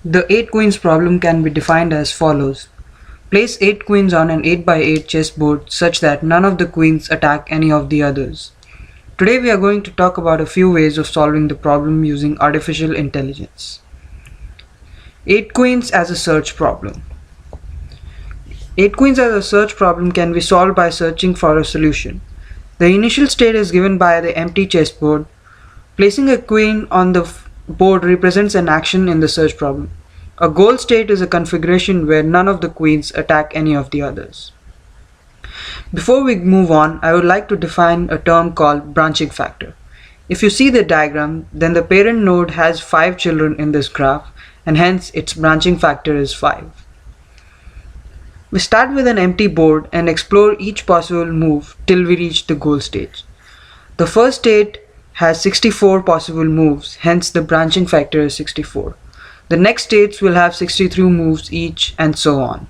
The 8 queens problem can be defined as follows. Place 8 queens on an 8 by 8 chessboard such that none of the queens attack any of the others. Today we are going to talk about a few ways of solving the problem using artificial intelligence. 8 queens as a search problem. 8 queens as a search problem can be solved by searching for a solution. The initial state is given by the empty chessboard. Placing a queen on the board represents an action in the search problem. A goal state is a configuration where none of the queens attack any of the others. Before we move on, I would like to define a term called branching factor. If you see the diagram, then the parent node has 5 children in this graph, and hence its branching factor is 5. We start with an empty board and explore each possible move till we reach the goal stage. The first state has 64 possible moves, hence the branching factor is 64. The next states will have 63 moves each, and so on.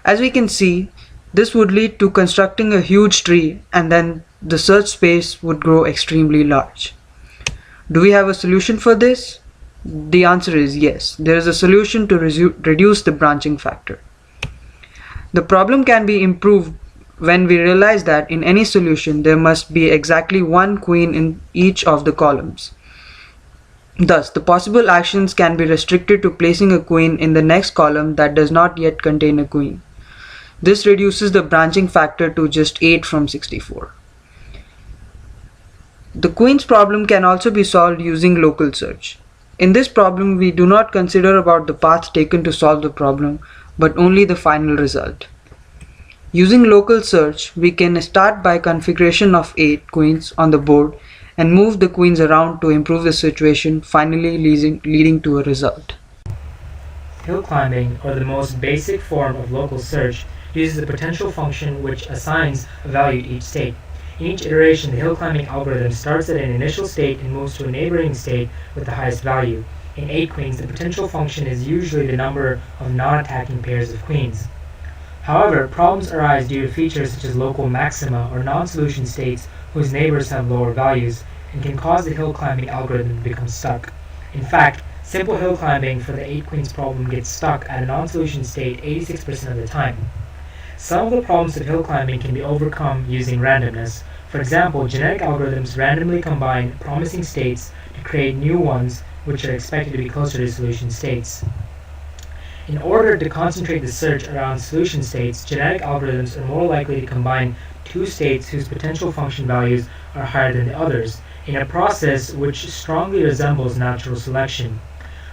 As we can see, this would lead to constructing a huge tree, and then the search space would grow extremely large. Do we have a solution for this? The answer is yes. There is a solution to reduce the branching factor. The problem can be improved when we realize that in any solution there must be exactly one queen in each of the columns. Thus, the possible actions can be restricted to placing a queen in the next column that does not yet contain a queen. This reduces the branching factor to just 8 from 64. The queens problem can also be solved using local search. In this problem, we do not consider about the path taken to solve the problem, but only the final result. Using local search, we can start by configuration of 8 queens on the board and move the queens around to improve the situation, finally leading to a result. Hill climbing, or the most basic form of local search, uses a potential function which assigns a value to each state. In each iteration, the hill climbing algorithm starts at an initial state and moves to a neighboring state with the highest value. In 8 queens, the potential function is usually the number of non-attacking pairs of queens. However, problems arise due to features such as local maxima or non-solution states whose neighbors have lower values, and can cause the hill climbing algorithm to become stuck. In fact, simple hill climbing for the 8 queens problem gets stuck at a non-solution state 86% of the time. Some of the problems of hill climbing can be overcome using randomness. For example, genetic algorithms randomly combine promising states to create new ones which are expected to be closer to solution states. In order to concentrate the search around solution states, genetic algorithms are more likely to combine 2 states whose potential function values are higher than the others, in a process which strongly resembles natural selection.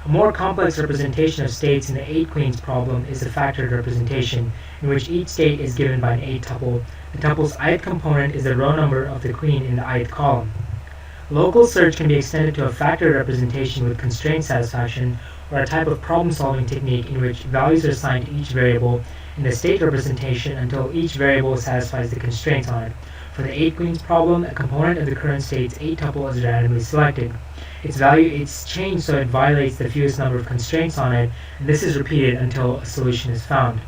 A more complex representation of states in the 8 queens problem is a factored representation, in which each state is given by an 8 tuple. The tuple's ith component is the row number of the queen in the ith column. Local search can be extended to a factored representation with constraint satisfaction, or a type of problem-solving technique in which values are assigned to each variable in the state representation until each variable satisfies the constraints on it. For the 8 queens problem, a component of the current state's 8 tuple is randomly selected. Its value is changed so it violates the fewest number of constraints on it, and this is repeated until a solution is found.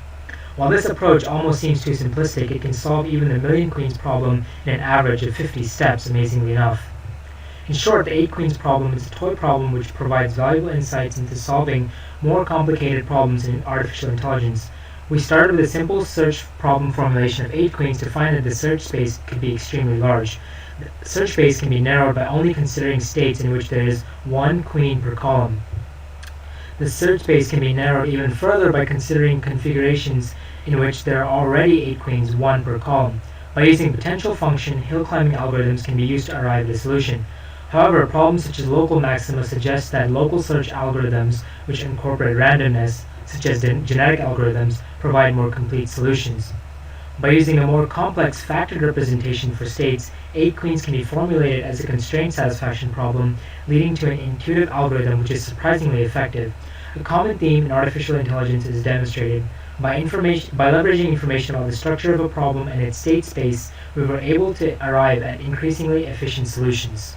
While this approach almost seems too simplistic, it can solve even the million queens problem in an average of 50 steps, amazingly enough. In short, the 8 queens problem is a toy problem which provides valuable insights into solving more complicated problems in artificial intelligence. We started with a simple search problem formulation of 8 queens to find that the search space could be extremely large. The search space can be narrowed by only considering states in which there is 1 queen per column. The search space can be narrowed even further by considering configurations in which there are already 8 queens, 1 per column. By using potential function, hill climbing algorithms can be used to arrive at a solution. However, problems such as local maxima suggest that local search algorithms, which incorporate randomness, such as genetic algorithms, provide more complete solutions. By using a more complex factored representation for states, 8 queens can be formulated as a constraint satisfaction problem, leading to an intuitive algorithm which is surprisingly effective. A common theme in artificial intelligence is demonstrated. By leveraging information about the structure of a problem and its state space, we were able to arrive at increasingly efficient solutions.